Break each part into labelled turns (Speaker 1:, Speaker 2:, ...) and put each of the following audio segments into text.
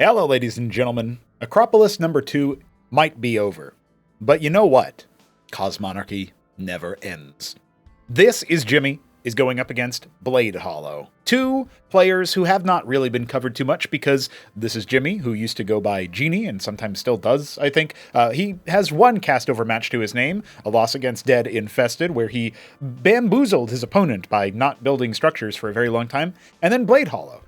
Speaker 1: Hello, ladies and gentlemen. Acropolis number 2 might be over. But you know what? Cosmonarchy never ends. This is Jimmy is going up against Bladehollow. Two players who have not really been covered too much because this is Jimmy, who used to go by Geniy and sometimes still does, I think. He has one cast-over match to his name, a loss against Dead Infested, where he bamboozled his opponent by not building structures for a very long time. And then Bladehollow.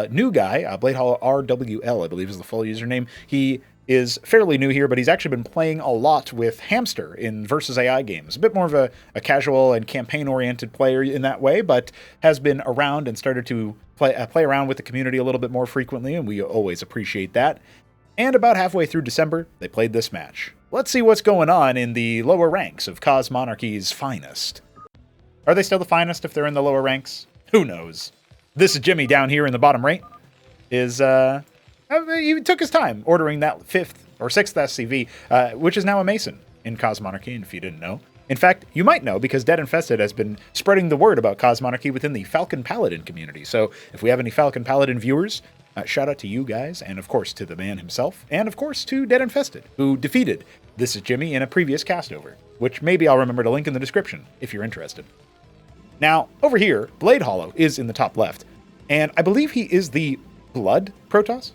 Speaker 1: New guy, BladehollowRWL, I believe is the full username. He is fairly new here, but he's actually been playing a lot with Hamster in versus AI games. A bit more of a casual and campaign-oriented player in that way, but has been around and started to play around with the community a little bit more frequently, and we always appreciate that. And about halfway through December, they played this match. Let's see what's going on in the lower ranks of Cosmonarchy's finest. Are they still the finest if they're in the lower ranks? Who knows? This is Jimmy down here in the bottom right. He took his time ordering that 5th or 6th SCV, which is now a Mason in Cosmonarchy, and if you didn't know. In fact, you might know because Dead Infested has been spreading the word about Cosmonarchy within the Falcon Paladin community. So if we have any Falcon Paladin viewers, shout out to you guys, and of course to the man himself, and of course to Dead Infested, who defeated This is Jimmy in a previous castover, which maybe I'll remember to link in the description if you're interested. Now, over here, Bladehollow is in the top left, and I believe he is the Blood Protoss?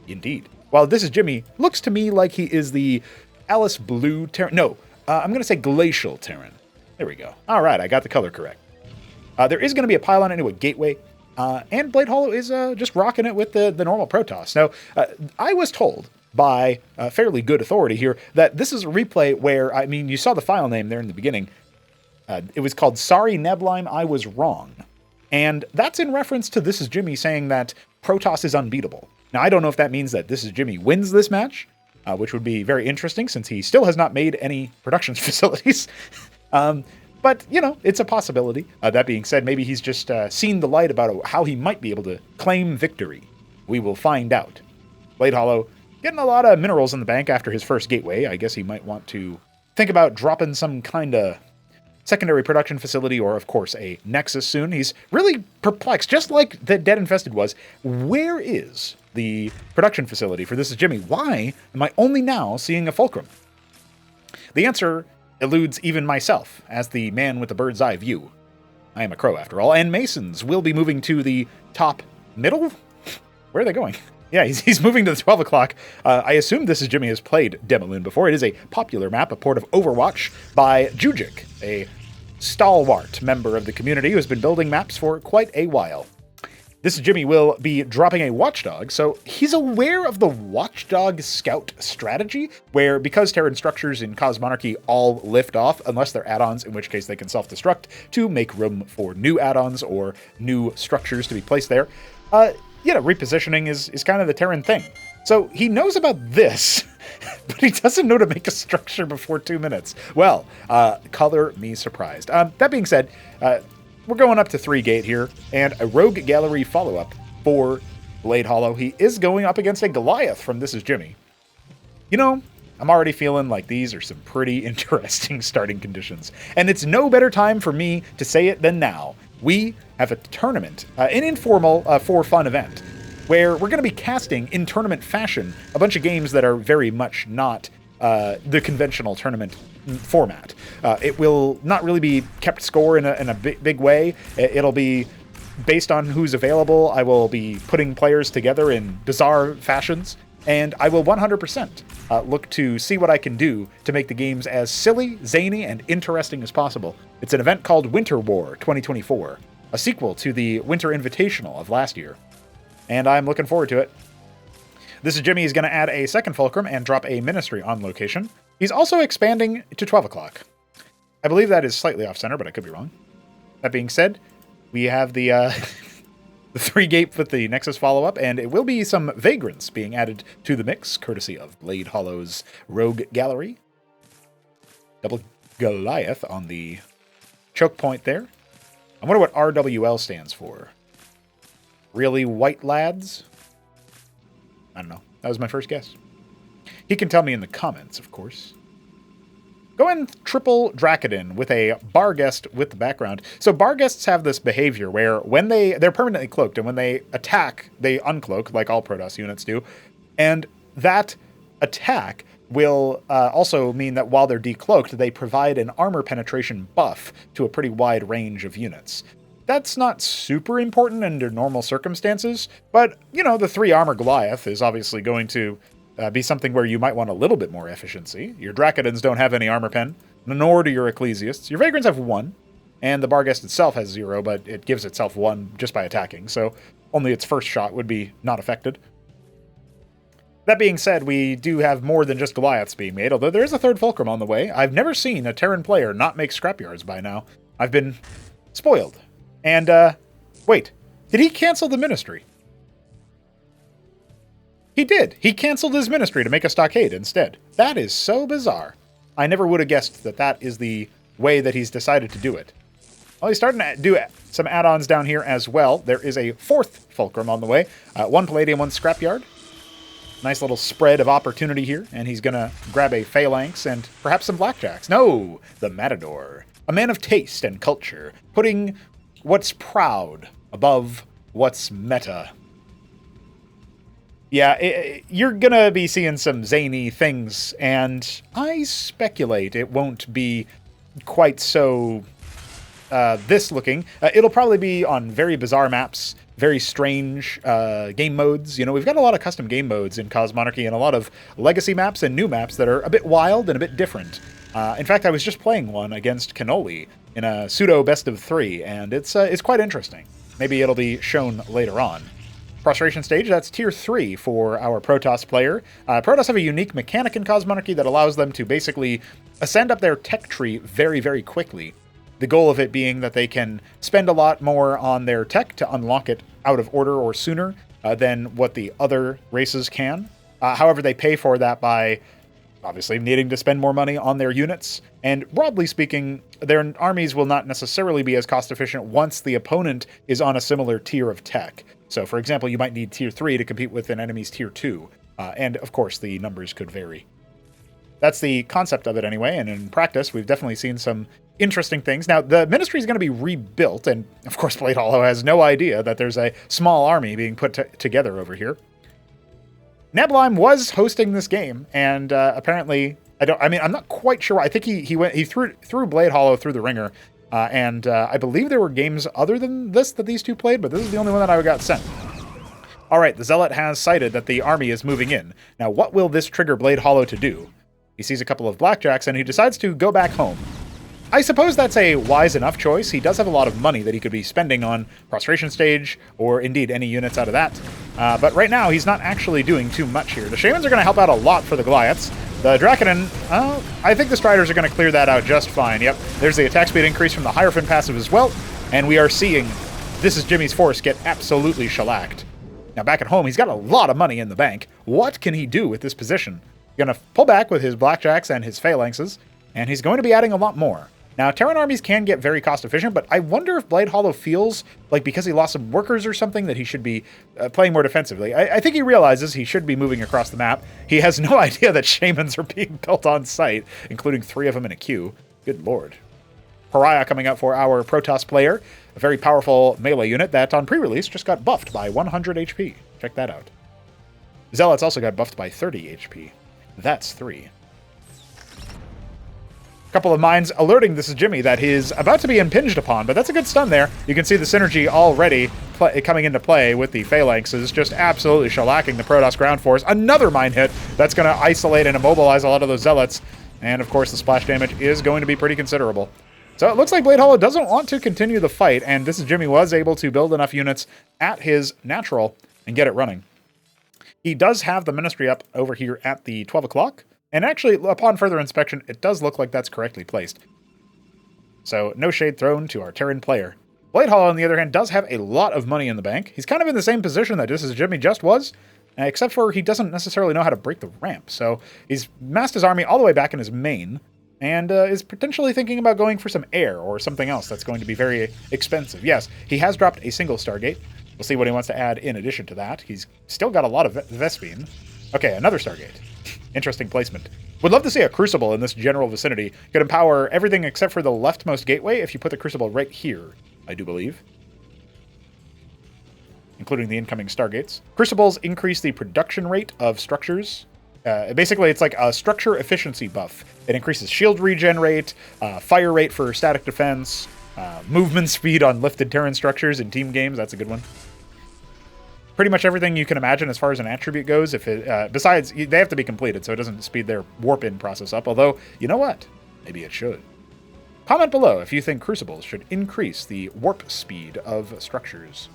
Speaker 1: Indeed. While This is Jimmy looks to me like he is the Alice Blue Terran. No, I'm going to say Glacial Terran. There we go. All right, I got the color correct. There is going to be a pylon into a gateway, and Bladehollow is just rocking it with the normal Protoss. Now, I was told by fairly good authority here that this is a replay where, I mean, you saw the file name there in the beginning. It was called Sorry Neblime, I Was Wrong. And that's in reference to This is Jimmy saying that Protoss is unbeatable. Now, I don't know if that means that This is Jimmy wins this match, which would be very interesting since he still has not made any production facilities. But, you know, it's a possibility. That being said, maybe he's just seen the light about how he might be able to claim victory. We will find out. Bladehollow getting a lot of minerals in the bank after his first gateway. I guess he might want to think about dropping some kind of secondary production facility, or of course a Nexus soon. He's really perplexed, just like the Dead Infested was. Where is the production facility for This is Jimmy? Why am I only now seeing a fulcrum? The answer eludes even myself, as the man with the bird's eye view. I am a crow after all, and Masons will be moving to the top middle? Where are they going? Yeah, he's moving to the 12 o'clock. I assume This is Jimmy has played Demilune before. It is a popular map, a port of Overwatch by Jujic, a stalwart member of the community who has been building maps for quite a while. This is Jimmy will be dropping a Watchdog, so he's aware of the Watchdog Scout strategy, where because Terran structures in Cosmonarchy all lift off, unless they're add-ons, in which case they can self-destruct to make room for new add-ons or new structures to be placed there. Repositioning is kind of the Terran thing. So he knows about this, but he doesn't know to make a structure before 2 minutes. Well, color me surprised. That being said, we're going up to 3 gate here, and a Rogue Gallery follow-up for Bladehollow. He is going up against a Goliath from This is Jimmy. You know, I'm already feeling like these are some pretty interesting starting conditions. And it's no better time for me to say it than now. We have a tournament, an informal for-fun event, where we're going to be casting in tournament fashion a bunch of games that are very much not the conventional tournament format. It will not really be kept score in a big way. It'll be based on who's available. I will be putting players together in bizarre fashions, and I will 100% look to see what I can do to make the games as silly, zany, and interesting as possible. It's an event called Winter War 2024, a sequel to the Winter Invitational of last year, and I'm looking forward to it. This is Jimmy is going to add a second fulcrum and drop a ministry on location. He's also expanding to 12 o'clock. I believe that is slightly off-center, but I could be wrong. That being said, we have the 3 gate with the Nexus follow-up, and it will be some Vagrants being added to the mix, courtesy of Bladehollow's Rogue Gallery. Double Goliath on the choke point there. I wonder what RWL stands for. Really white lads? I don't know. That was my first guess. He can tell me in the comments, of course. Go in triple Drakadin with a Barghest with the background. So Barghests have this behavior where when they're permanently cloaked, and when they attack, they uncloak, like all Protoss units do. And that attack will also mean that while they're decloaked, they provide an armor penetration buff to a pretty wide range of units. That's not super important under normal circumstances, but, you know, the 3 armor Goliath is obviously going to be something where you might want a little bit more efficiency. Your Dracodons don't have any armor pen, nor do your Ecclesiasts. Your Vagrants have 1, and the Barghest itself has 0, but it gives itself 1 just by attacking, so only its first shot would be not affected. That being said, we do have more than just Goliaths being made, although there is a 3rd Fulcrum on the way. I've never seen a Terran player not make scrapyards by now. I've been spoiled. And, wait, did he cancel the ministry? He did. He canceled his ministry to make a stockade instead. That is so bizarre. I never would have guessed that that is the way that he's decided to do it. Well, he's starting to do some add-ons down here as well. There is a 4th Fulcrum on the way. 1 Palladium, 1 Scrapyard. Nice little spread of opportunity here, and he's going to grab a Phalanx and perhaps some Blackjacks. No, the Matador. A man of taste and culture, putting what's proud above what's meta. Yeah, you're going to be seeing some zany things, and I speculate it won't be quite so this looking. It'll probably be on very bizarre maps, very strange game modes. You know, we've got a lot of custom game modes in Cosmonarchy and a lot of legacy maps and new maps that are a bit wild and a bit different. In fact, I was just playing one against Cannoli in a pseudo best of 3, and it's quite interesting. Maybe it'll be shown later on. Prostration stage, that's tier 3 for our Protoss player. Protoss have a unique mechanic in Cosmonarchy that allows them to basically ascend up their tech tree very, very quickly. The goal of it being that they can spend a lot more on their tech to unlock it out of order or sooner than what the other races can. However, they pay for that by obviously needing to spend more money on their units. And broadly speaking, their armies will not necessarily be as cost efficient once the opponent is on a similar tier of tech. So, for example, you might need tier 3 to compete with an enemy's tier 2. And, of course, the numbers could vary. That's the concept of it anyway, and in practice, we've definitely seen some interesting things. Now, the ministry is going to be rebuilt, and, of course, BladeHollow has no idea that there's a small army being put together over here. Nebelheim was hosting this game, and apparently, I'm not quite sure. I think he threw BladeHollow through the ringer, and I believe there were games other than this that these two played, but this is the only one that I got sent. All right, the Zealot has cited that the army is moving in. Now, what will this trigger BladeHollow to do? He sees a couple of Blackjacks, and he decides to go back home. I suppose that's a wise enough choice. He does have a lot of money that he could be spending on Prostration Stage, or indeed any units out of that. But right now, he's not actually doing too much here. The Shamans are going to help out a lot for the Goliaths. The Dracodon, I think the Striders are going to clear that out just fine. Yep, there's the attack speed increase from the Hierophant passive as well, and we are seeing thisisjimmy's force get absolutely shellacked. Now, back at home, he's got a lot of money in the bank. What can he do with this position? He's going to pull back with his Blackjacks and his Phalanxes, and he's going to be adding a lot more. Now, Terran armies can get very cost-efficient, but I wonder if BladeHollow feels like because he lost some workers or something that he should be playing more defensively. I think he realizes he should be moving across the map. He has no idea that Shamans are being built on site, including 3 of them in a queue. Good lord. Pariah coming out for our Protoss player, a very powerful melee unit that on pre-release just got buffed by 100 HP. Check that out. Zealots also got buffed by 30 HP. That's 3. Couple of mines alerting thisisjimmy that he's about to be impinged upon, but that's a good stun there. You can see the synergy already coming into play with the Phalanxes, just absolutely shellacking the Protoss ground force. Another mine hit that's going to isolate and immobilize a lot of those Zealots, and of course the splash damage is going to be pretty considerable. So it looks like BladeHollow doesn't want to continue the fight, and thisisjimmy was able to build enough units at his natural and get it running. He does have the Ministry up over here at the 12 o'clock. And actually, upon further inspection, it does look like that's correctly placed. So, no shade thrown to our Terran player. BladeHollow, on the other hand, does have a lot of money in the bank. He's kind of in the same position that thisisjimmy just was, except for he doesn't necessarily know how to break the ramp. So, he's massed his army all the way back in his main, and is potentially thinking about going for some air or something else that's going to be very expensive. Yes, he has dropped a single Stargate. We'll see what he wants to add in addition to that. He's still got a lot of Vespene. Okay, another Stargate. Interesting placement. Would love to see a Crucible in this general vicinity. Could empower everything except for the leftmost gateway if you put the Crucible right here, I do believe. including the incoming Stargates. Crucibles increase the production rate of structures. Basically, it's like a structure efficiency buff. It increases shield regen rate, fire rate for static defense, movement speed on lifted Terran structures in team games. That's a good one. Pretty much everything you can imagine as far as an attribute goes. If it, besides, they have to be completed, so it doesn't speed their warp-in process up. Although, you know what? Maybe it should. Comment below if you think Crucibles should increase the warp speed of structures.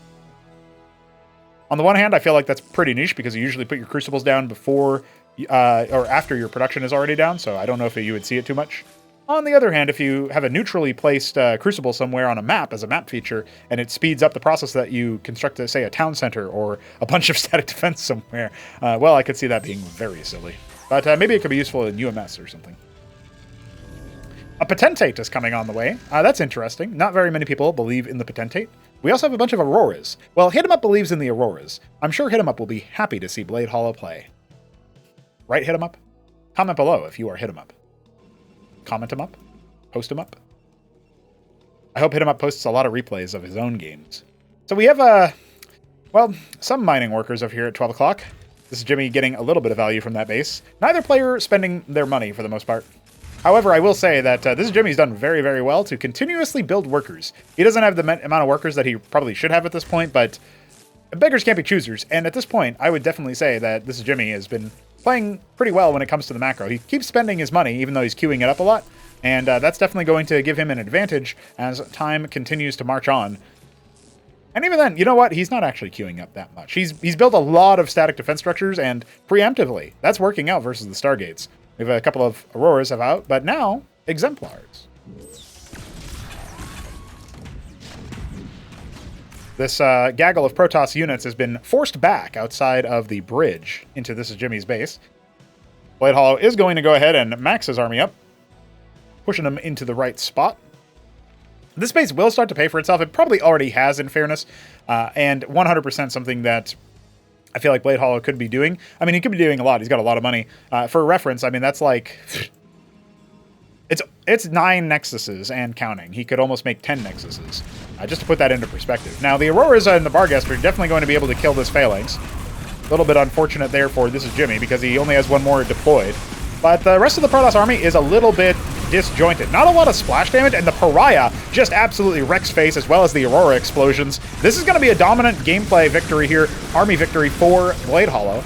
Speaker 1: On the one hand, I feel like that's pretty niche because you usually put your Crucibles down before or after your production is already down, so I don't know if you would see it too much. On the other hand, if you have a neutrally placed Crucible somewhere on a map as a map feature, and it speeds up the process that you construct, say, a town center or a bunch of static defense somewhere, well, I could see that being very silly. But maybe it could be useful in UMS or something. A Potentate is coming on the way. That's interesting. Not very many people believe in the Potentate. We also have a bunch of Auroras. Well, Hit 'em Up believes in the Auroras. I'm sure Hit 'em Up will be happy to see Blade Hollow play. Right, Hit 'em Up? Comment below if you are Hit 'em Up. Comment him up? Post him up? I hope Hit 'em Up posts a lot of replays of his own games. So we have, well, some mining workers over here at 12 o'clock. This is Jimmy getting a little bit of value from that base. Neither player spending their money for the most part. However, I will say that this is Jimmy's done very, very well to continuously build workers. He doesn't have the amount of workers that he probably should have at this point, but beggars can't be choosers. And at this point, I would definitely say that this is Jimmy has been playing pretty well when it comes to the macro. He keeps spending his money, even though he's queuing it up a lot, and that's definitely going to give him an advantage as time continues to march on. And even then, you know what? He's not actually queuing up that much. He's built a lot of static defense structures, and preemptively, that's working out versus the Stargates. We have a couple of Auroras out, but now, Exemplars. This gaggle of Protoss units has been forced back outside of the bridge into This Is Jimmy's base. Blade Hollow is going to go ahead and max his army up, pushing him into the right spot. This base will start to pay for itself. It probably already has, in fairness, and 100% something that I feel like Blade Hollow could be doing. I mean, he could be doing a lot. He's got a lot of money. For reference, I mean, that's like... It's 9 Nexuses and counting. He could almost make 10 Nexuses, just to put that into perspective. Now, the Auroras and the Barghest are definitely going to be able to kill this Phalanx. A little bit unfortunate there for This Is Jimmy, because he only has one more deployed. But the rest of the Protoss army is a little bit disjointed. Not a lot of splash damage, and the Pariah just absolutely wrecks face, as well as the Aurora explosions. This is going to be a dominant gameplay victory here, army victory for Blade Hollow.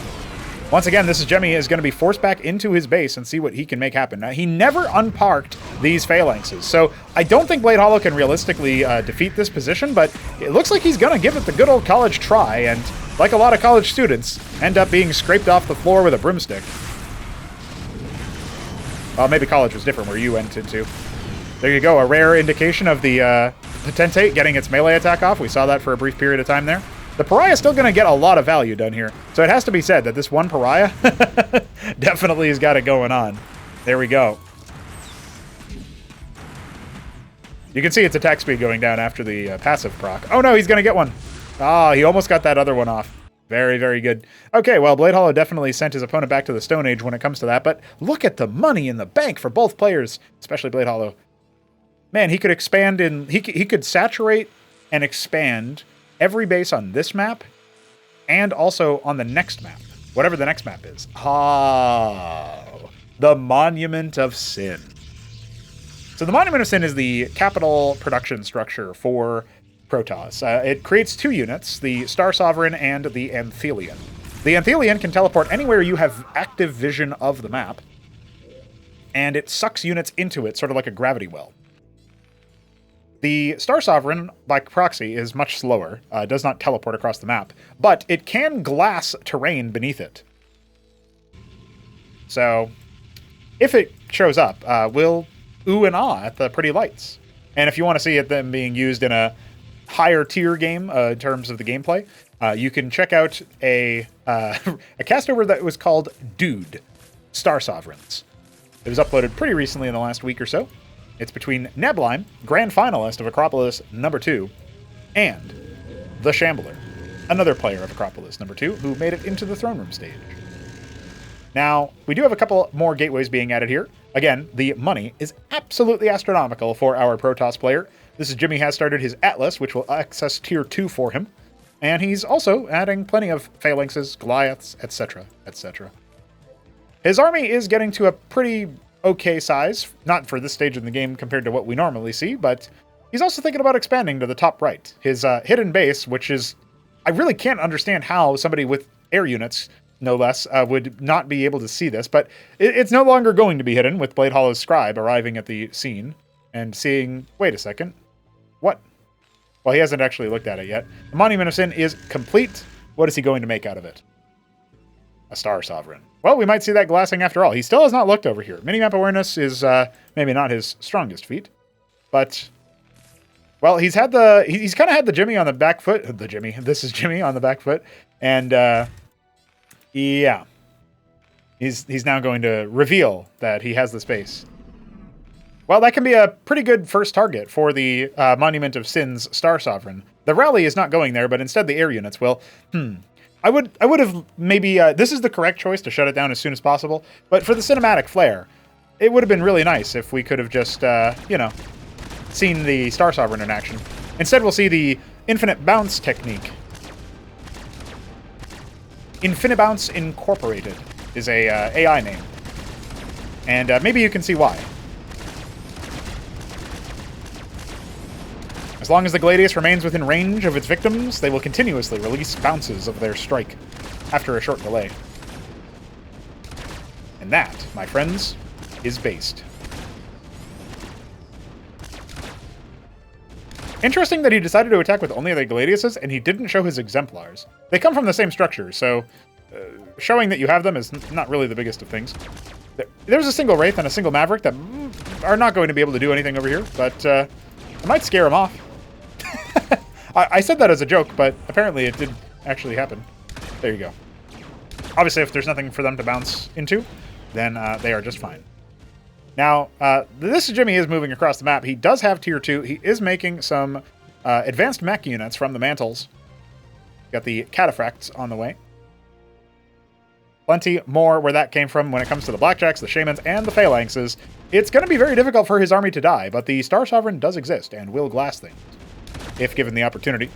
Speaker 1: Once again, This Is Jimmy is going to be forced back into his base and see what he can make happen. Now, he never unparked these Phalanxes, so I don't think Blade Hollow can realistically defeat this position, but it looks like he's going to give it the good old college try, and like a lot of college students, end up being scraped off the floor with a broomstick. Well, maybe college was different where you went into. There you go, a rare indication of the Potentate getting its melee attack off. We saw that for a brief period of time there. The Pariah is still going to get a lot of value done here. So it has to be said that this one Pariah definitely has got it going on. There we go. You can see its attack speed going down after the passive proc. Oh no, he's going to get one. Ah, he almost got that other one off. Very, very good. Okay, well, Blade Hollow definitely sent his opponent back to the Stone Age when it comes to that, but look at the money in the bank for both players, especially Blade Hollow. Man, he could expand in... He could saturate and expand every base on this map, and also on the next map, whatever the next map is. Oh, the Monument of Sin. So the Monument of Sin is the capital production structure for Protoss. It creates 2 units, the Star Sovereign and the Anthelion. The Anthelion can teleport anywhere you have active vision of the map, and it sucks units into it, sort of like a gravity well. The Star Sovereign, by proxy, is much slower, does not teleport across the map, but it can glass terrain beneath it. So, if it shows up, we'll ooh and ah at the pretty lights. And if you want to see them being used in a higher tier game in terms of the gameplay, you can check out a castover that was called Dude, Star Sovereigns. It was uploaded pretty recently in the last week or so. It's between Nebline, grand finalist of Acropolis #2, and the Shambler, another player of Acropolis #2, who made it into the throne room stage. Now, we do have a couple more gateways being added here. Again, the money is absolutely astronomical for our Protoss player. This is Jimmy has started his Atlas, which will access tier 2 for him. And he's also adding plenty of phalanxes, Goliaths, etc., etc. His army is getting to a pretty okay size, not for this stage in the game compared to what we normally see, but he's also thinking about expanding to the top right. His hidden base, which is... I really can't understand how somebody with air units, no less, would not be able to see this, but it's no longer going to be hidden with BladeHollow's scribe arriving at the scene and seeing... Wait a second. What? Well, he hasn't actually looked at it yet. The Monument of Sin is complete. What is he going to make out of it? A Star Sovereign. Well, we might see that glassing after all. He still has not looked over here. Minimap awareness is maybe not his strongest feat, but... Well, he's kind of had the Jimmy on the back foot. This is Jimmy on the back foot. And, yeah. He's now going to reveal that he has the space. Well, that can be a pretty good first target for the Monument of Sin's Star Sovereign. The rally is not going there, but instead the air units will. I would have maybe... this is the correct choice to shut it down as soon as possible, but for the cinematic flair, it would have been really nice if we could have just, you know, seen the Star Sovereign in action. Instead, we'll see the Infinite Bounce technique. Infinibounce Incorporated is a AI name. And maybe you can see why. As long as the Gladius remains within range of its victims, they will continuously release bounces of their strike after a short delay. And that, my friends, is based. Interesting that he decided to attack with only the Gladiuses, and he didn't show his Exemplars. They come from the same structure, so showing that you have them is not really the biggest of things. There's a single Wraith and a single Maverick that are not going to be able to do anything over here, but it might scare him off. I said that as a joke, but apparently it did actually happen. There you go. Obviously, if there's nothing for them to bounce into, then they are just fine. Now, thisisjimmy is moving across the map. He does have Tier 2. He is making some advanced mech units from the mantles. Got the cataphracts on the way. Plenty more where that came from when it comes to the blackjacks, the shamans, and the phalanxes. It's going to be very difficult for his army to die, but the Star Sovereign does exist and will glass things, if given the opportunity.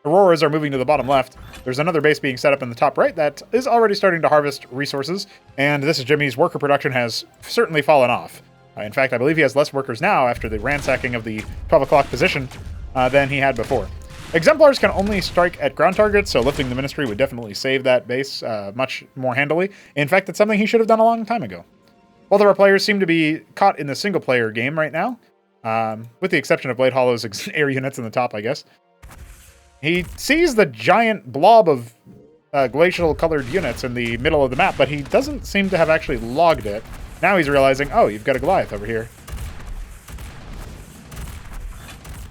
Speaker 1: Auroras are moving to the bottom left. There's another base being set up in the top right that is already starting to harvest resources, and thisisjimmy's worker production has certainly fallen off. In fact, I believe he has less workers now after the ransacking of the 12 o'clock position than he had before. Exemplars can only strike at ground targets, so lifting the Ministry would definitely save that base much more handily. In fact, it's something he should have done a long time ago. Both of our players seem to be caught in the single-player game right now, with the exception of BladeHollow's air units in the top, I guess. He sees the giant blob of glacial-colored units in the middle of the map, but he doesn't seem to have actually logged it. Now he's realizing, oh, you've got a Goliath over here.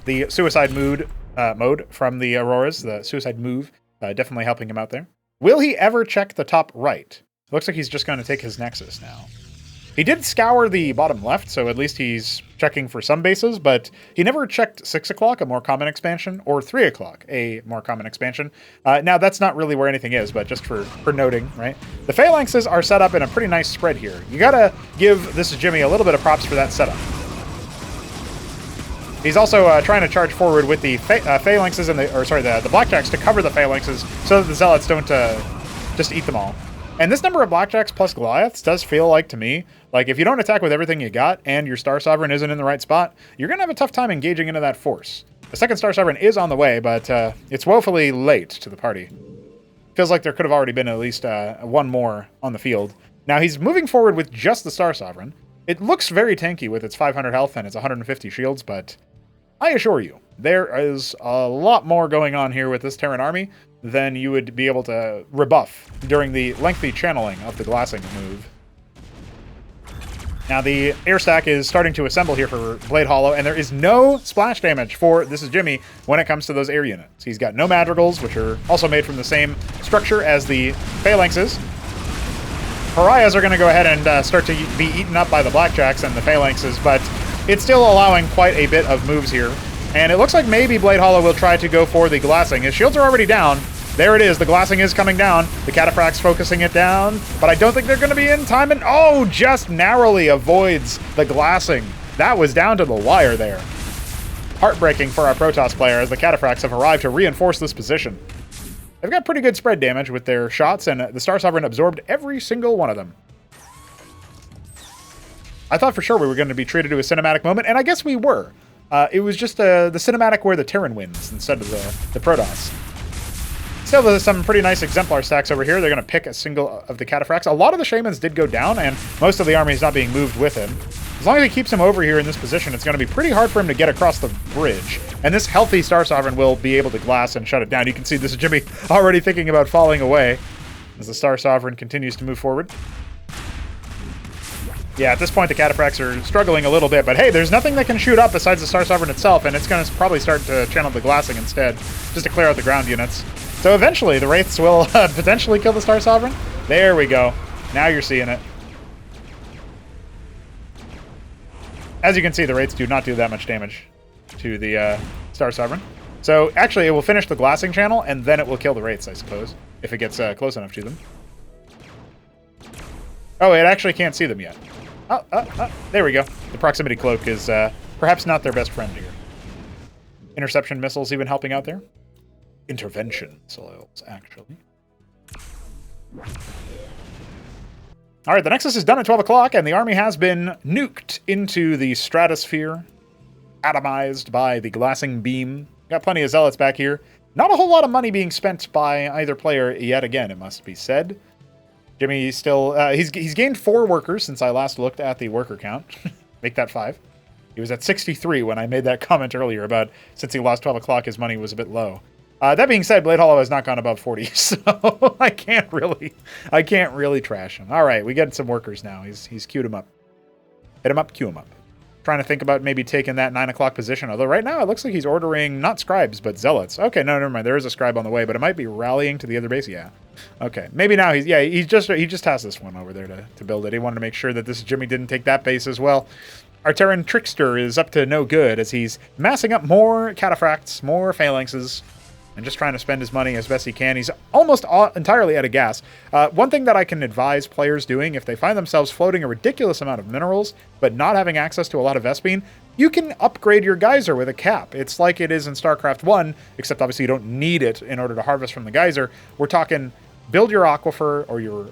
Speaker 1: The suicide mode from the Auroras, the suicide move, definitely helping him out there. Will he ever check the top right? Looks like he's just going to take his Nexus now. He did scour the bottom left, so at least he's checking for some bases, but he never checked 6 o'clock, a more common expansion, or 3 o'clock, a more common expansion. Now, that's not really where anything is, but just for noting, right? The phalanxes are set up in a pretty nice spread here. You gotta give thisisjimmy a little bit of props for that setup. He's also trying to charge forward with the phalanxes and the blackjacks to cover the phalanxes so that the zealots don't just eat them all. And this number of blackjacks plus Goliaths does feel like, to me, like if you don't attack with everything you got and your Star Sovereign isn't in the right spot, you're going to have a tough time engaging into that force. The second Star Sovereign is on the way, but it's woefully late to the party. Feels like there could have already been at least one more on the field. Now he's moving forward with just the Star Sovereign. It looks very tanky with its 500 health and its 150 shields, but I assure you, there is a lot more going on here with this Terran army than you would be able to rebuff during the lengthy channeling of the glassing move. Now the air stack is starting to assemble here for BladeHollow, and there is no splash damage for thisisjimmy when it comes to those air units. He's got no madrigals, which are also made from the same structure as the phalanxes. Pariahs are going to go ahead and start to be eaten up by the blackjacks and the phalanxes, but it's still allowing quite a bit of moves here. And it looks like maybe BladeHollow will try to go for the glassing. His shields are already down. There it is. The glassing is coming down. The cataphract's focusing it down, but I don't think they're going to be in time. And oh, just narrowly avoids the glassing. That was down to the wire there. heartbreaking for our Protoss player as the Cataphracts have arrived to reinforce this position. They've got pretty good spread damage with their shots, and the Star Sovereign absorbed every single one of them. I thought for sure we were going to be treated to a cinematic moment, and I guess we were. It was just the cinematic where the Terran wins instead of the Protoss. Still, there's some pretty nice Exemplar stacks over here. They're going to pick a single of the Cataphracts. A lot of the Shamans did go down, and most of the army is not being moved with him. As long as he keeps him over here in this position, it's going to be pretty hard for him to get across the bridge. And this healthy Star Sovereign will be able to glass and shut it down. You can see this is Jimmy already thinking about falling away as the Star Sovereign continues to move forward. Yeah, at this point, the Cataphracts are struggling a little bit, but hey, there's nothing that can shoot up besides the Star Sovereign itself, and it's going to probably start to channel the glassing instead, just to clear out the ground units. So eventually, the Wraiths will potentially kill the Star Sovereign. There we go. Now you're seeing it. As you can see, the Wraiths do not do that much damage to the Star Sovereign. So actually, it will finish the glassing channel, and then it will kill the Wraiths, I suppose, if it gets close enough to them. Oh, it actually can't see them yet. There we go. The proximity cloak is perhaps not their best friend here. Interception missiles even helping out there. Intervention missiles, actually. All right, the Nexus is done at 12 o'clock, and the army has been nuked into the stratosphere, atomized by the glassing beam. Got plenty of Zealots back here. Not a whole lot of money being spent by either player yet again, it must be said. Jimmy still, he's gained 4 workers since I last looked at the worker count. Make that 5. He was at 63 when I made that comment earlier about since he lost 12 o'clock, his money was a bit low. That being said, Bladehollow has not gone above 40, so I can't really trash him. All right, we get some workers now. He's queued him up. Hit him up, queue him up. Trying to think about maybe taking that 9 o'clock position, although right now it looks like he's ordering not scribes, but zealots. Okay, no, never mind. There is a scribe on the way, but it might be rallying to the other base. Yeah. Okay, maybe now he just has this one over there to build it. He wanted to make sure that this Jimmy didn't take that base as well. Our Terran Trickster is up to no good as he's massing up more Cataphracts, more Phalanxes, and just trying to spend his money as best he can. He's almost entirely out of gas. One thing that I can advise players doing if they find themselves floating a ridiculous amount of minerals, but not having access to a lot of Vespene, you can upgrade your geyser with a cap. It's like it is in Starcraft 1, except obviously you don't need it in order to harvest from the geyser. We're talking build your aquifer or your,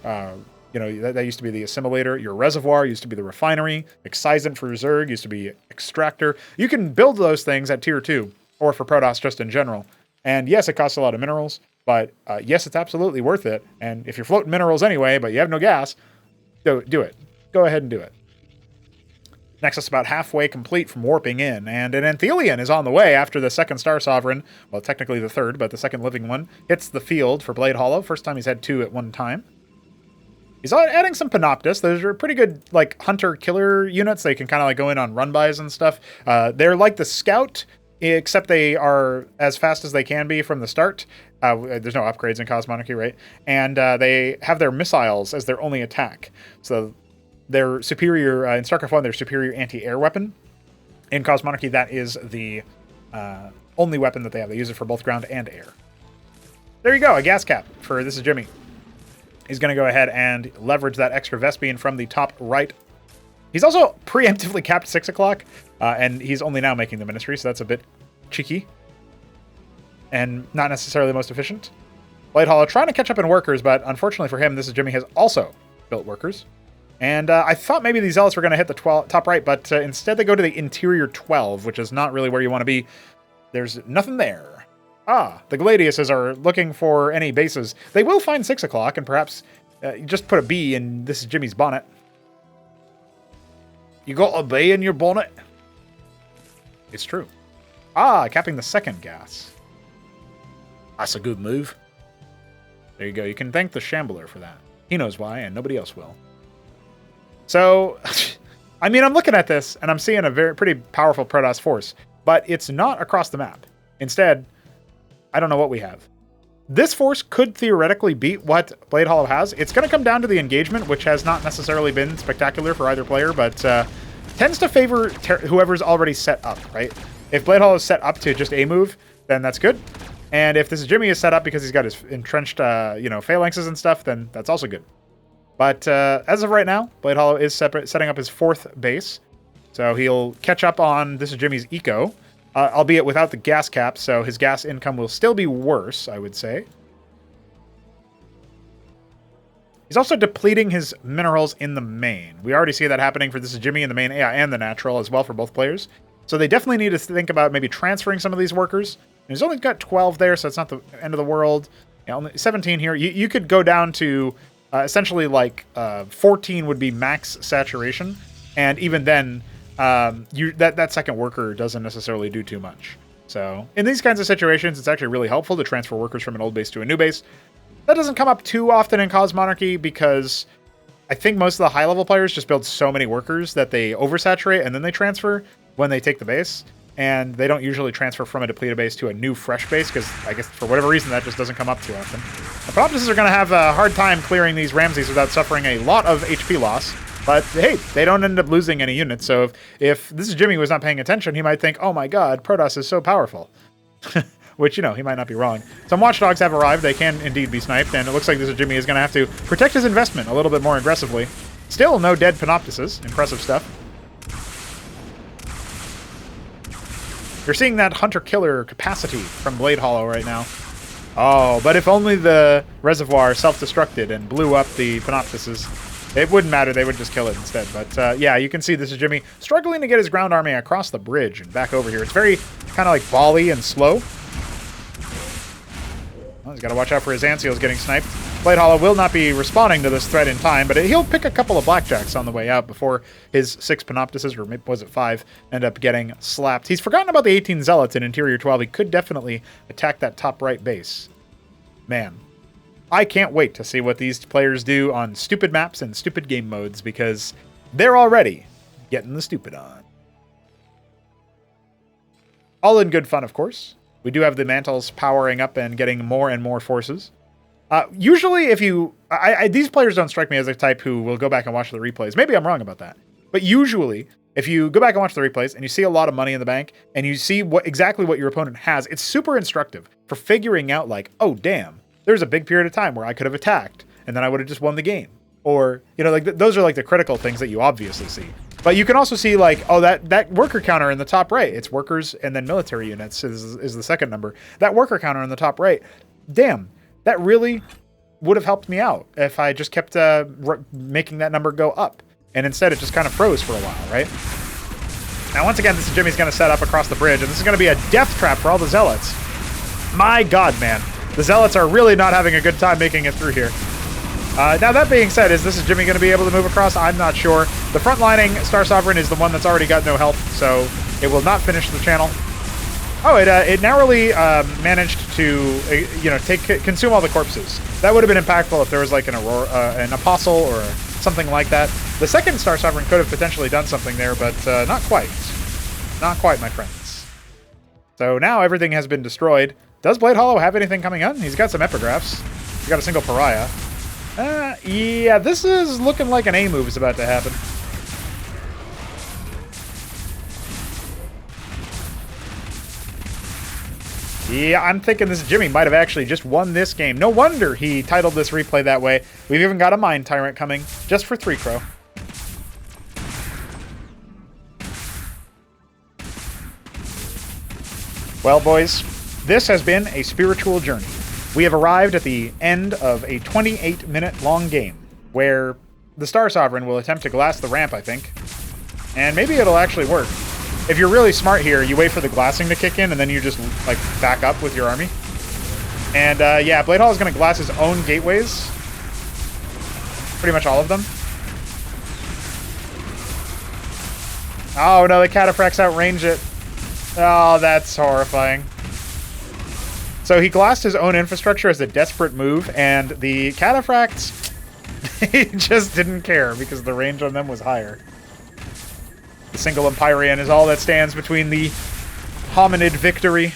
Speaker 1: that used to be the assimilator. Your reservoir used to be the refinery. Excisant for Zerg used to be extractor. You can build those things at tier 2, or for Protoss just in general. And yes, it costs a lot of minerals, but yes, it's absolutely worth it. And if you're floating minerals anyway, but you have no gas, do it. Go ahead and do it. Nexus about halfway complete from warping in, and an Anthelion is on the way after the second Star Sovereign, well, technically the third, but the second living one, hits the field for Bladehollow. First time he's had 2 at one time. He's adding some Panoptus. Those are pretty good, like, hunter-killer units. They can kind of like go in on run-bys and stuff. They're like the Scout, except they are as fast as they can be from the start. There's no upgrades in Cosmonarchy, right? And they have their missiles as their only attack. So they're superior, in Starcraft 1, they're superior anti-air weapon. In Cosmonarchy, that is the only weapon that they have. They use it for both ground and air. There you go, a gas cap for This Is Jimmy. He's going to go ahead and leverage that extra Vespene from the top right. He's also preemptively capped 6 o'clock, and he's only now making the Ministry, so that's a bit cheeky and not necessarily the most efficient. Bladehollow trying to catch up in workers, but unfortunately for him, This Is Jimmy has also built workers. And I thought maybe these Zealots were going to hit the top right, but instead they go to the interior 12, which is not really where you want to be. There's nothing there. The Gladiuses are looking for any bases. They will find 6 o'clock, and perhaps just put a B in This Is Jimmy's bonnet. You got a bee in your bonnet? It's true. Capping the second gas. That's a good move. There you go. You can thank the Shambler for that. He knows why, and nobody else will. So, I mean, I'm looking at this, and I'm seeing a pretty powerful Protoss force, but it's not across the map. Instead, I don't know what we have. This force could theoretically beat what Bladehollow has. It's going to come down to the engagement, which has not necessarily been spectacular for either player, but tends to favor whoever's already set up, right? If Bladehollow is set up to just a move, then that's good. And if This Is Jimmy is set up because he's got his entrenched, phalanxes and stuff, then that's also good. But as of right now, Bladehollow is setting up his 4th base. So he'll catch up on This Is Jimmy's eco. albeit without the gas cap, so his gas income will still be worse, I would say. He's also depleting his minerals in the main. We already see that happening for Thisisjimmy in the main, yeah, and the natural as well for both players. So they definitely need to think about maybe transferring some of these workers. And he's only got 12 there, so it's not the end of the world. Yeah, only 17 here. You could go down to essentially like 14 would be max saturation, and even then, that second worker doesn't necessarily do too much. So in these kinds of situations, it's actually really helpful to transfer workers from an old base to a new base. That doesn't come up too often in Cosmonarchy because I think most of the high-level players just build so many workers that they oversaturate and then they transfer when they take the base. And they don't usually transfer from a depleted base to a new fresh base because I guess for whatever reason that just doesn't come up too often. The Panoptists are going to have a hard time clearing these Ramses without suffering a lot of HP loss. But hey, they don't end up losing any units. So if Thisisjimmy was not paying attention, he might think, oh my god, Protoss is so powerful. Which, he might not be wrong. Some watchdogs have arrived. They can indeed be sniped, and it looks like Thisisjimmy is going to have to protect his investment a little bit more aggressively. Still no dead Panoptists. Impressive stuff. You're seeing that hunter-killer capacity from BladeHollow right now. Oh, but if only the reservoir self-destructed and blew up the Panoptists, it wouldn't matter. They would just kill it instead. But yeah, you can see Thisisjimmy struggling to get his ground army across the bridge and back over here. It's very kind of like bally and slow. Well, he's got to watch out for his Anseals getting sniped. BladeHollow will not be responding to this threat in time, but he'll pick a couple of blackjacks on the way out before his 6 Panoptists, or maybe was it 5, end up getting slapped. He's forgotten about the 18 Zealots in Interior 12. He could definitely attack that top right base. Man, I can't wait to see what these players do on stupid maps and stupid game modes because they're already getting the stupid on. All in good fun, of course. We do have the mantles powering up and getting more and more forces. Usually, if you... these players don't strike me as the type who will go back and watch the replays. Maybe I'm wrong about that. But usually, if you go back and watch the replays and you see a lot of money in the bank and you see exactly what your opponent has, it's super instructive for figuring out like, oh, damn, there's a big period of time where I could have attacked and then I would have just won the game. Or, like those are like the critical things that you obviously see. But you can also see like, oh, that worker counter in the top right, it's workers and then military units is the second number. That worker counter in the top right, damn, that really would have helped me out if I just kept making that number go up. And instead it just kind of froze for a while, right? Now once again, Thisisjimmy's going to set up across the bridge, and this is going to be a death trap for all the Zealots. My god, man. The Zealots are really not having a good time making it through here. Now that being said, is Thisisjimmy going to be able to move across? I'm not sure. The front-lining Star Sovereign is the one that's already got no health, so it will not finish the channel. Oh, it narrowly managed to, consume all the corpses. That would have been impactful if there was like an Apostle or something like that. The second Star Sovereign could have potentially done something there, but not quite. Not quite, my friends. So now everything has been destroyed. Does BladeHollow have anything coming on? He's got some epigraphs. He's got a single pariah. Yeah, this is looking like an A move is about to happen. Yeah, I'm thinking Thisisjimmy might have actually just won this game. No wonder he titled this replay that way. We've even got a Mind Tyrant coming, just for 3 Crow. Well, boys, this has been a spiritual journey. We have arrived at the end of a 28-minute-long game, where the Star Sovereign will attempt to glass the ramp, I think. And maybe it'll actually work. If you're really smart here, you wait for the glassing to kick in, and then you just, like, back up with your army. And, yeah, BladeHollow is going to glass his own gateways. Pretty much all of them. Oh, no, the Cataphracts outrange it. Oh, that's horrifying. So he glassed his own infrastructure as a desperate move, and the Cataphracts, he just didn't care because the range on them was higher. The single Empyrean is all that stands between the hominid victory.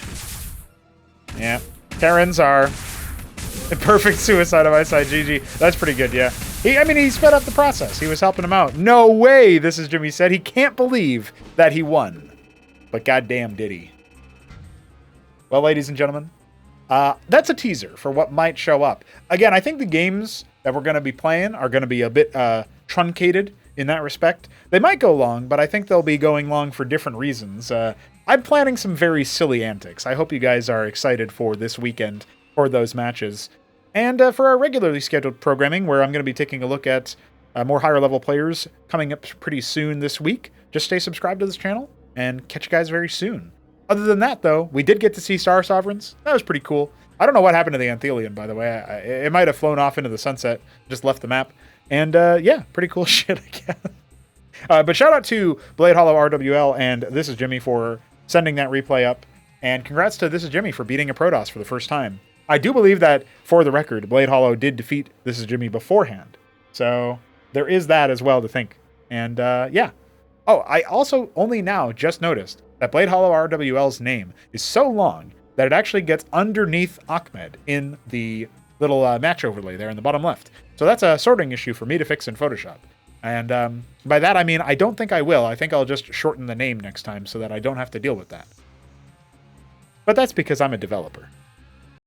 Speaker 1: Yeah. Terrans are a perfect suicide on my side, GG. That's pretty good, yeah. He sped up the process. He was helping him out. No way, Thisisjimmy said. He can't believe that he won. But goddamn did he. Well, ladies and gentlemen, that's a teaser for what might show up. Again, I think the games that we're going to be playing are going to be a bit truncated in that respect. They might go long, but I think they'll be going long for different reasons. I'm planning some very silly antics. I hope you guys are excited for this weekend for those matches. And for our regularly scheduled programming, where I'm going to be taking a look at more higher level players coming up pretty soon this week, just stay subscribed to this channel and catch you guys very soon. Other than that, though, we did get to see Star Sovereigns. That was pretty cool. I don't know what happened to the Anthelion, by the way. It might have flown off into the sunset, just left the map. And yeah, pretty cool shit, I guess. But shout out to BladehollowRWL and This Is Jimmy for sending that replay up. And congrats to This Is Jimmy for beating a Protoss for the first time. I do believe that, for the record, Blade Hollow did defeat This Is Jimmy beforehand. So there is that as well to think. And yeah. Oh, I also only now just noticed that BladehollowRWL's name is so long that it actually gets underneath Ahmed in the little match overlay there in the bottom left. So that's a sorting issue for me to fix in Photoshop. And by that, I mean, I don't think I will. I think I'll just shorten the name next time so that I don't have to deal with that. But that's because I'm a developer.